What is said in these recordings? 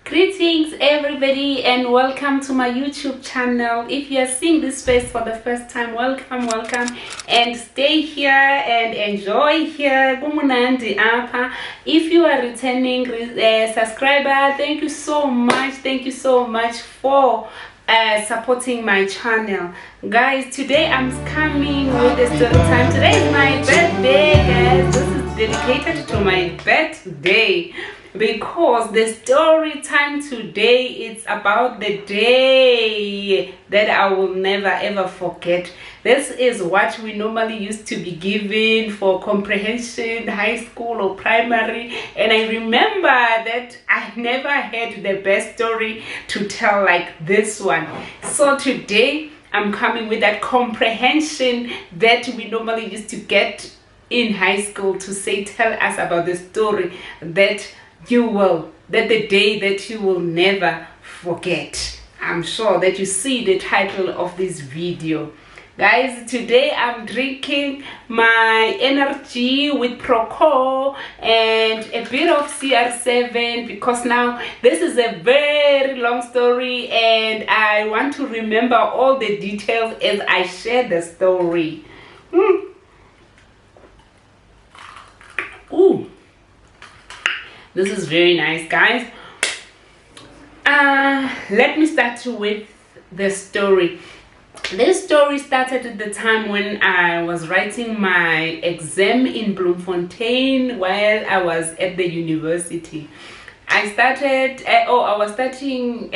Greetings everybody and welcome to my YouTube channel. If you are seeing this face for the first time, welcome and stay here and enjoy here. If you are returning subscriber, thank you so much for supporting my channel. Guys, today I'm coming with a story time. Today is my birthday, guys. This is dedicated to my birthday because the story time today is about the day that I will never ever forget. This is what we normally used to be given for comprehension, high school or primary, and I remember that I never had the best story to tell like this one. So today I'm coming with that comprehension that we normally used to get in high school to say, tell us about the story that the day that you will never forget. I'm sure that you see the title of this video. Guys, today I'm drinking my energy with Proco and a bit of CR7 because now this is a very long story and I want to remember all the details as I share the story. Ooh, this is very nice, guys. Let me start with the story. This story started at the time when I was writing my exam in Bloemfontein while I was at the university. I was starting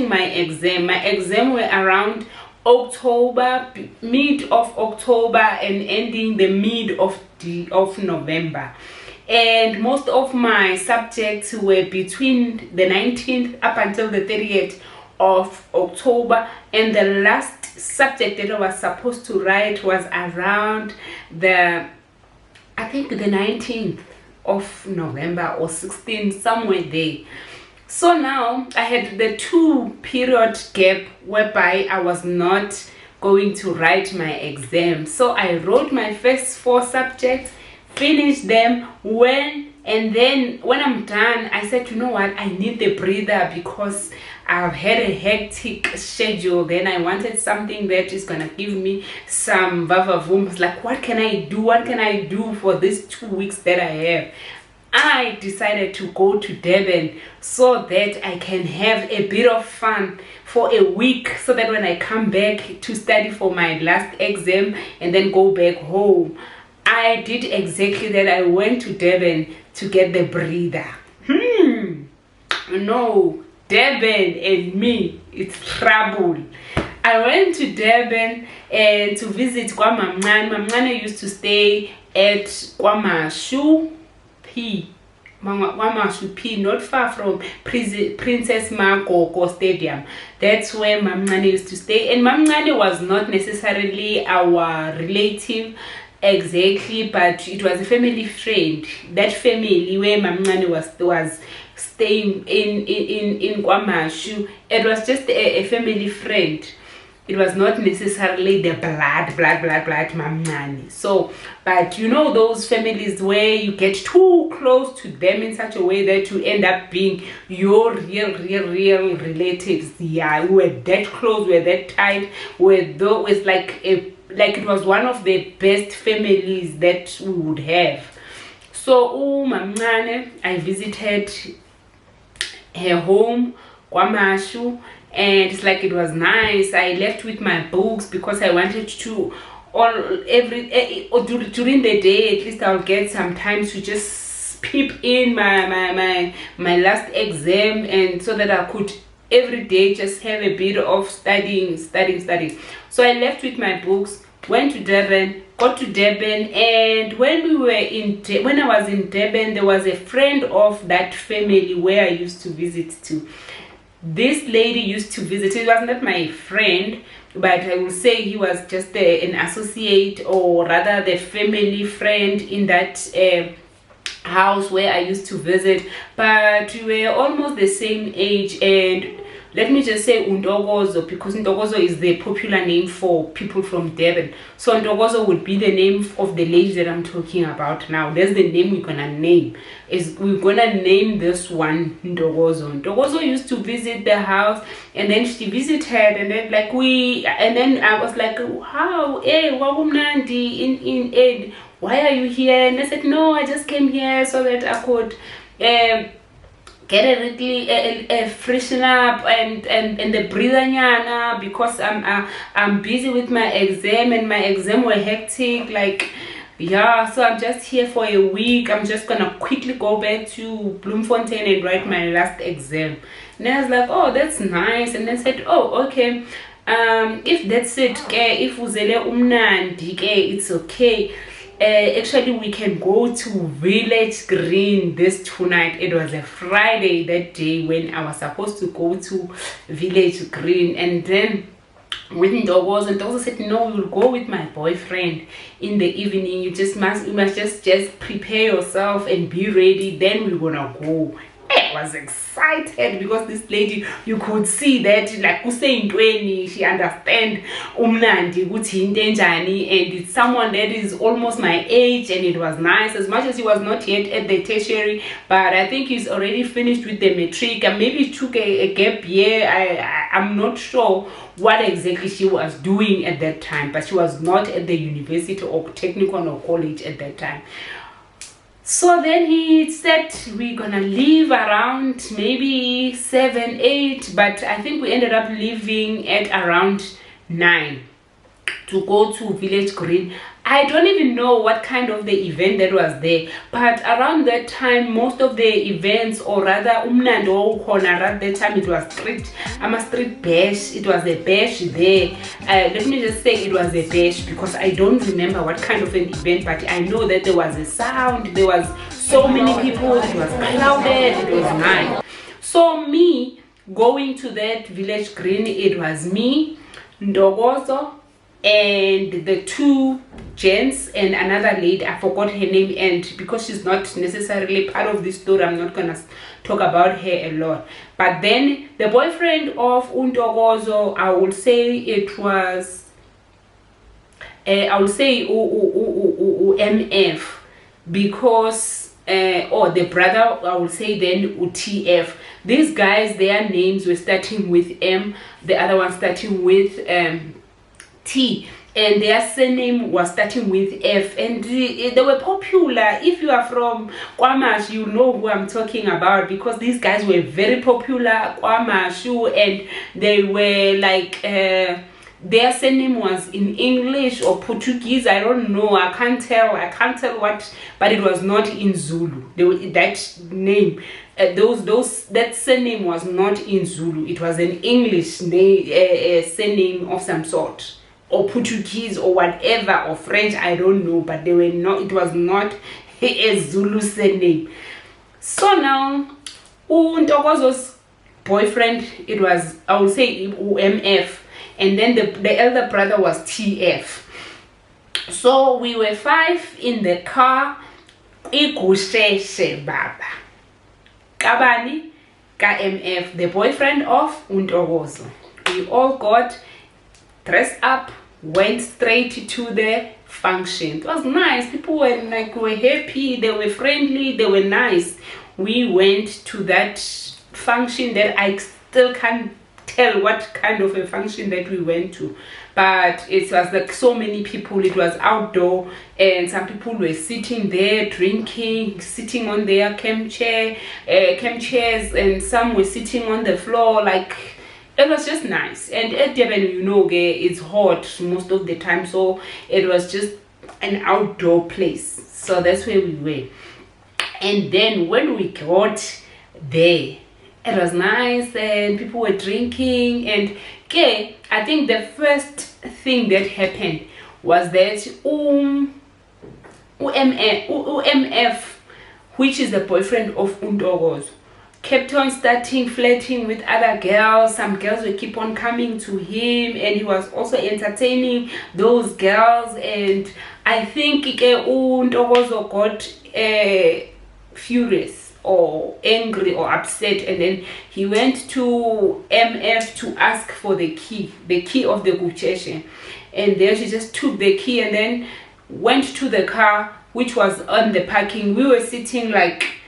my exam. My exam were around October, mid of October, and ending the mid of November. And most of my subjects were between the 19th up until the 30th of October, and the last subject that I was supposed to write was around I think the 19th of November or 16th, somewhere there. So now I had the 2-period gap whereby I was not going to write my exam. So I wrote my first 4 subjects, finished them, and then when I'm done, I said, you know what, I need the breather because I've had a hectic schedule. Then I wanted something that is gonna give me some vavavoom. Like, what can I do for these 2 weeks that I have? I decided to go to Durban so that I can have a bit of fun for a week, so that when I come back to study for my last exam and then go back home, I did exactly that. I went to Durban to get the breather. No, Durban and me, it's trouble. I went to Durban and to visit Kwamamngane. Mamngane used to stay at Kwamashu P, not far from Princess Makoko Stadium. That's where Mamngane used to stay. And Mamngane was not necessarily our relative exactly, but it was a family friend. That family where Mamngane was staying in Kwamashu, it was just a family friend. It was not necessarily the blood Mamngane. So, but you know those families where you get too close to them in such a way that you end up being your real relatives. Yeah, we were that close, we were that tight, with like it was one of the best families that we would have. So Mamngane, I visited her home, Kwamashu, and it's like it was nice. I left with my books because I wanted to during the day at least I'll get some time to just peep in my last exam, and so that I could every day just have a bit of studying. So I left with my books, went to Durban, got to Durban, and when I was in Durban, there was a friend of that family where I used to visit to. This lady used to visit. He was not my friend, but I will say he was just an associate, or rather the family friend in that house where I used to visit. But we were almost the same age, and let me just say Untokozo, because Untokozo is the popular name for people from Durban. So Untokozo would be the name of the lady that I'm talking about now. That's the name we're gonna name. We're gonna name this one Untokozo. Untokozo used to visit the house, and then she visited, and then and then I was like, how, hey, Wagumnandi in why are you here? And I said, no, I just came here so that I could get a really freshen up and the breathanyana, because I'm busy with my exam, and my exam were hectic, like, yeah. So I'm just here for a week. I'm just gonna quickly go back to Bloemfontein and write my last exam. And I was like, oh, that's nice. And then said, oh, okay, if that's it, if uzele umnandi, it's okay. Actually, we can go to Village Green this tonight. It was a Friday that day when I was supposed to go to Village Green, and then with Ndogozo, and Ndogozo said, no, we will go with my boyfriend in the evening. You must just prepare yourself and be ready, then we're gonna go. I was excited because this lady, you could see that, like, she understand umnandi ukuthi into enjani, and it's someone that is almost my age, and it was nice, as much as he was not yet at the tertiary, but I think he's already finished with the matric, and maybe he took a gap year. I'm not sure what exactly she was doing at that time, but she was not at the university or technical or college at that time. So then he said we're gonna leave around maybe 7, 8, but I think we ended up leaving at around 9 to go to Village Green. I don't even know what kind of the event that was there, but around that time, most of the events, or rather umnando corner, at that time it was street, I'm a street bash. It was a bash there. Let me just say it was a bash, because I don't remember what kind of an event, but I know that there was a sound, there was so many people, it was crowded, it was nice. So me going to that Village Green, it was me, Ndogozo, and the 2 gents and another lady. I forgot her name, and because she's not necessarily part of this story, I'm not gonna talk about her a lot. But then the boyfriend of Untokozo, I would say it was I would say MF, because or the brother, I would say then UTF. These guys, their names were starting with M, the other one starting with T, and their surname was starting with F, and they were popular. If you are from KwaMashu, you know who I'm talking about, because these guys were very popular, KwaMashu, and they were like their surname was in English or Portuguese, I don't know, I can't tell what, but it was not in Zulu. That name, that surname was not in Zulu. It was an English name, surname of some sort, or Portuguese or whatever, or French, I don't know, but they were not, it was not a Zulu surname. So now Ntokozo's boyfriend, it was, I would say, MF, and then the elder brother was TF. So we were 5 in the car. Ikusheshe baba kabani ka MF, the boyfriend of Ntokozo. We all got dressed up, went straight to the function. It was nice. People were happy, they were friendly, they were nice. We went to that function that I still can't tell what kind of a function that we went to, but it was like so many people. It was outdoor, and some people were sitting there drinking, sitting on their camp chairs, and some were sitting on the floor. Like, it was just nice. And at Durban, you know, it's hot most of the time, so it was just an outdoor place. So that's where we were. And then when we got there, it was nice, and people were drinking, and I think the first thing that happened was that UMF, which is the boyfriend of Ntokozo, kept on starting flirting with other girls. Some girls would keep on coming to him, and he was also entertaining those girls. And I think Ntokozo got furious. or angry or upset, and then he went to MF to ask for the key of the kucheshe, and then she just took the key and then went to the car which was on the parking. We were sitting like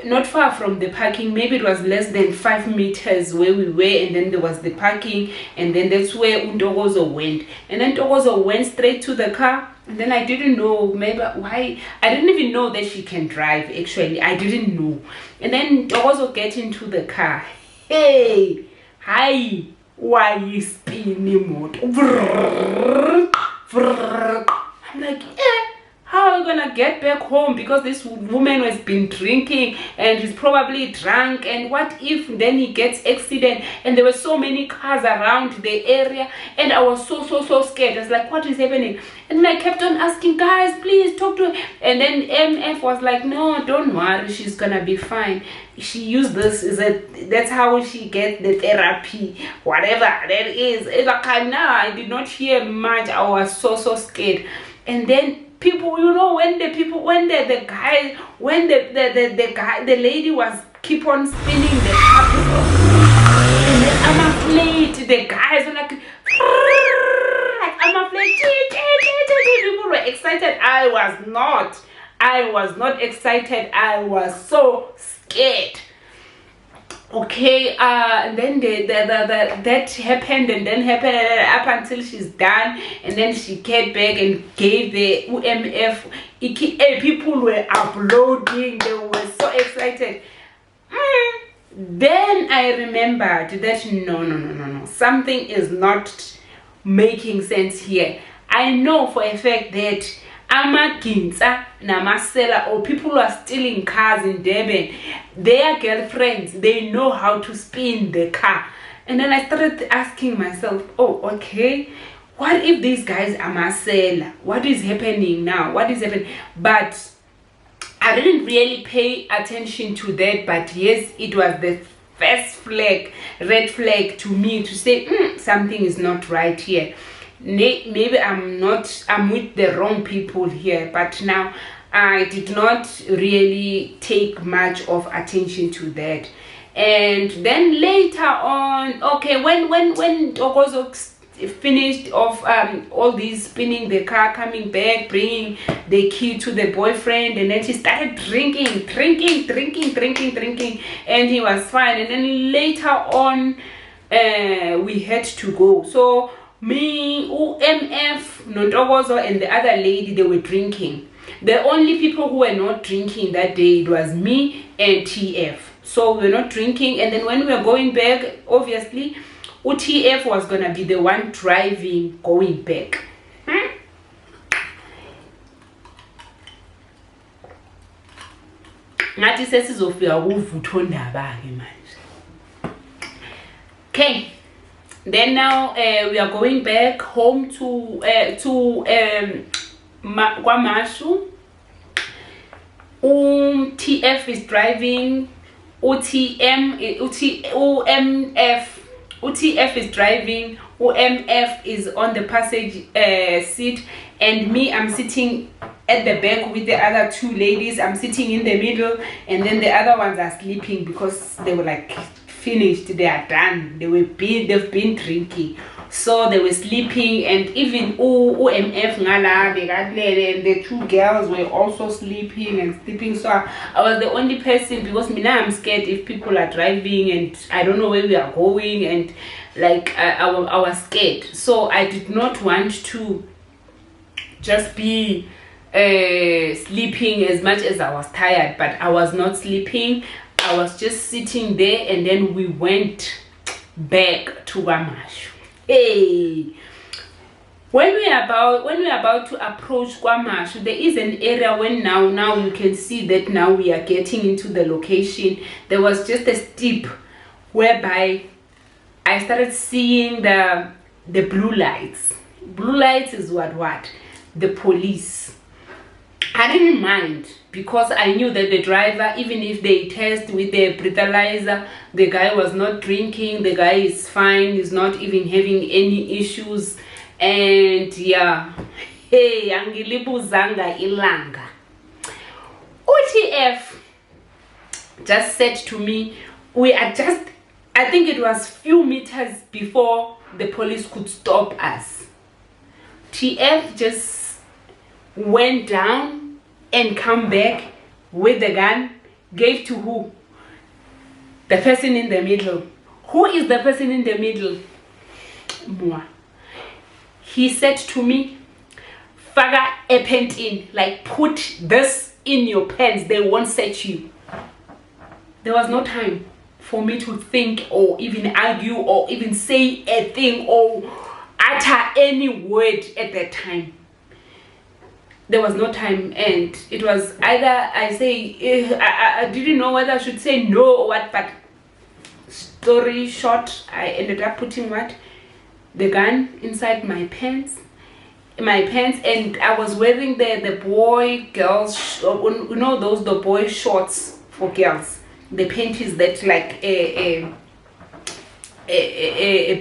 not far from the parking, maybe it was less than 5 meters where we were, and then there was the parking, and then that's where Ntokozo went, and then Ntokozo went straight to the car. And then I didn't know maybe why, I didn't even know that she can drive. Actually, I didn't know. And then Ntokozo get into the car. Hey, hi, why you spinning motor? I'm like, how are we gonna get back home, because this woman has been drinking and he's probably drunk, and what if then he gets accident? And there were so many cars around the area, and I was so scared. I was like, what is happening? And I kept on asking, guys, please talk to her. And then MF was like, no, don't worry, she's gonna be fine. She used this, that's how she gets the therapy, whatever that is. It's like, I did not hear much. I was so scared. And then people, you know, when the lady was keep on spinning the car, and then I'm afraid the guys were like I'm afraid. People were excited. I was not excited. I was so scared. Okay, and then that happened, and then happened up until she's done, and then she came back and gave the UMF. People were uploading, they were so excited. Then I remembered that no, something is not making sense here. I know for a fact that amaginsa namasela, or people who are stealing cars in Durban, their girlfriends, they know how to spin the car. And then I started asking myself, oh, okay, what if these guys are masela? What is happening now? What is happening? But I didn't really pay attention to that. But yes, it was the first red flag to me to say something is not right here. Maybe I'm with the wrong people here. But now I did not really take much of attention to that. And then later on, okay, when Ntokozo finished off all these spinning the car, coming back, bringing the key to the boyfriend, and then she started drinking, and he was fine. And then later on, we had to go. So me, MF, Ntokozo, and the other lady, they were drinking. The only people who were not drinking that day, it was me and TF. So we were not drinking. And then when we were going back, obviously UTF was gonna be the one driving going back. Ngathi sesizofika kuvutho ndaba ke manje. Okay, then now we are going back home to KwaMashu. TF is driving. UTF is driving. UMF is on the passage seat, and me, I'm sitting at the back with the other two ladies. I'm sitting in the middle, and then the other ones are sleeping because they were like finished, they are done, they've been drinking, so they were sleeping. And even UMF and the two girls were also sleeping. So I was the only person, because now I'm scared if people are driving and I don't know where we are going, and like I was scared. So I did not want to just be sleeping as much as I was tired, but I was not sleeping. I was just sitting there, and then we went back to KwaMashu. Hey, when we are about to approach KwaMashu, there is an area when now you can see that now we are getting into the location. There was just a steep whereby I started seeing the blue lights. Blue lights is what? The police. I didn't mind, because I knew that the driver, even if they test with the breathalyzer, the guy was not drinking, the guy is fine, he's not even having any issues. And yeah, hey, angilibuzanga ilanga. UTF just said to me, we are just, I think it was few meters before the police could stop us. TF just went down and come back with the gun, gave to who? The person in the middle. Who is the person in the middle? Moi. He said to me, Faga a pant in, like put this in your pants, they won't search you. There was no time for me to think or even argue or even say a thing or utter any word at that time. There was no time, and it was either I say I didn't know whether I should say no or what, but story short, I ended up putting what? The gun inside my pants, and I was wearing the boy girls, you know, those the boy shorts for girls, the panties that like a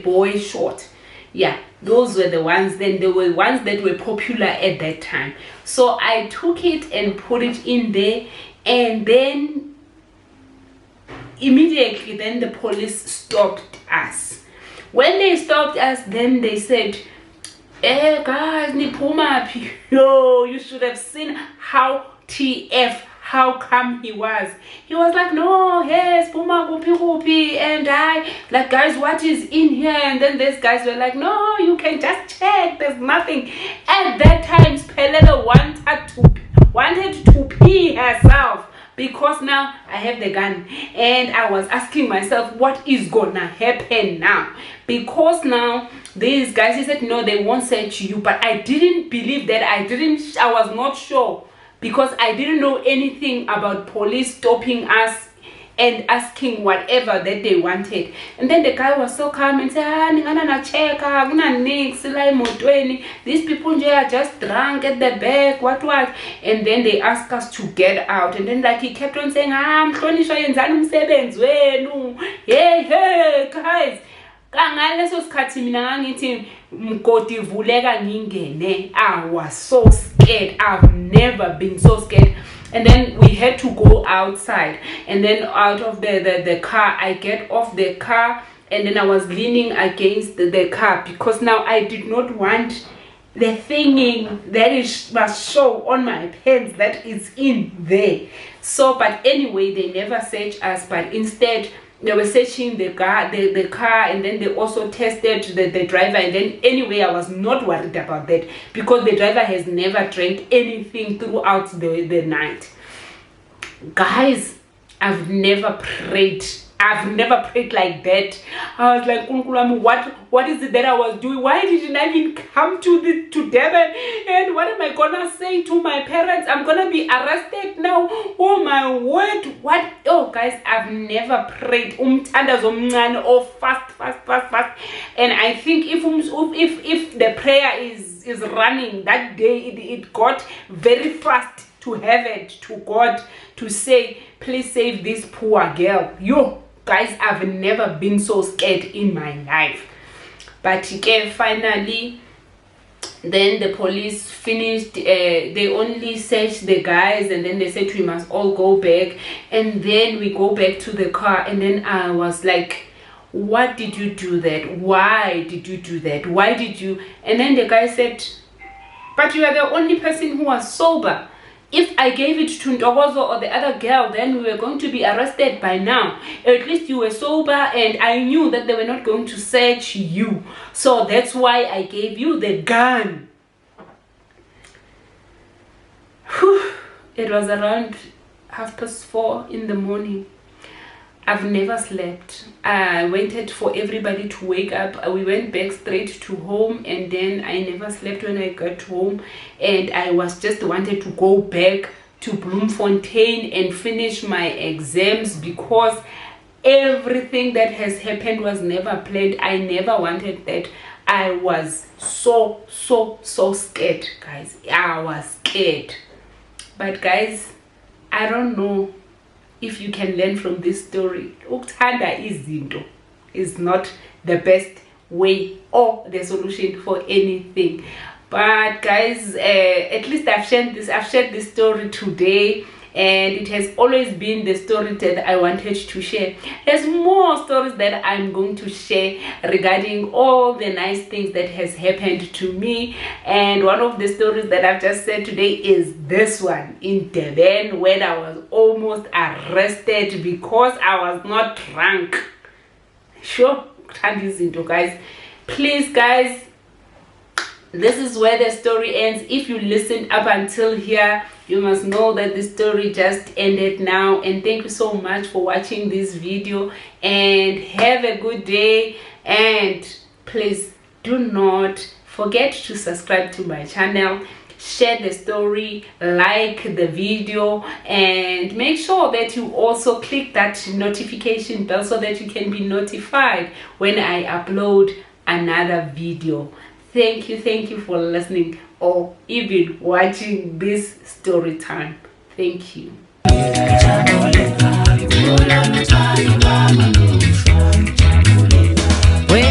boy short. Yeah, those were the ones. Then there were ones that were popular at that time. So I took it and put it in there, and then immediately then the police stopped us. When they stopped us, then they said, "Eh guys, ni pumapi." Yo, you should have seen how TF, how come he was like, "No, yes, puma kupi," and I like, "Guys, what is in here?" And then these guys were like, "No, you can just check, there's nothing." At that time Pelele wanted to pee herself, because now I have the gun, and I was asking myself, what is gonna happen now? Because now these guys, he said, "No, they won't search you," but I didn't believe that. I was not sure, because I didn't know anything about police stopping us and asking whatever that they wanted. And then the guy was so calm and said, "These people are just drunk at the back, what?" And then they asked us to get out, and then like he kept on saying, "Hey guys, kangaleso sikhathi mina ngangithi mgodi vuleka ngingene." I was so scared. I've never been so scared. And then we had to go outside, and then out of the car, I get off the car, and then I was leaning against the car, because now I did not want the thinging that must show on my pants that is in there. So but anyway, they never searched us, but instead they were searching the car, and then they also tested the driver. And then anyway, I was not worried about that, because the driver has never drank anything throughout the night. Guys, I've never prayed like that. I was like, what is it that I was doing? Why didn't I even come to Durban? And what am I gonna say to my parents? I'm gonna be arrested now. Oh my word. What? Oh guys, I've never prayed or fast. And I think if the prayer is running that day, it got very fast to heaven, to God, to say, "Please save this poor girl." Yo guys, I've never been so scared in my life. But finally, then the police finished. They only searched the guys, and then they said we must all go back. And then we go back to the car, and then I was like, "What did you do that? Why did you do that? Why did you?" And then the guy said, "But you are the only person who was sober. If I gave it to Ntokozo or the other girl, then we were going to be arrested by now. At least you were sober, and I knew that they were not going to search you. So that's why I gave you the gun." Whew. It was around 4:30 in the morning. I've never slept. I waited for everybody to wake up. We went back straight to home, and then I never slept when I got home, and I was just wanted to go back to Bloemfontein and finish my exams, because everything that has happened was never planned. I never wanted that. I was so scared, guys. I was scared. But guys, I don't know if you can learn from this story. Ukuthanda izinto is not the best way or the solution for anything. But guys, at least I've shared this story today, and it has always been the story that I wanted to share. There's more stories that I'm going to share regarding all the nice things that has happened to me, and one of the stories that I've just said today is this one in Dublin, when I was almost arrested because I was not drunk. Sure, guys. Please, guys, this is where the story ends. If you listened up until here, you must know that the story just ended now. And thank you so much for watching this video, and have a good day. And please do not forget to subscribe to my channel, share the story, like the video, and make sure that you also click that notification bell so that you can be notified when I upload another video. Thank you for listening or even watching this story time. Thank you. We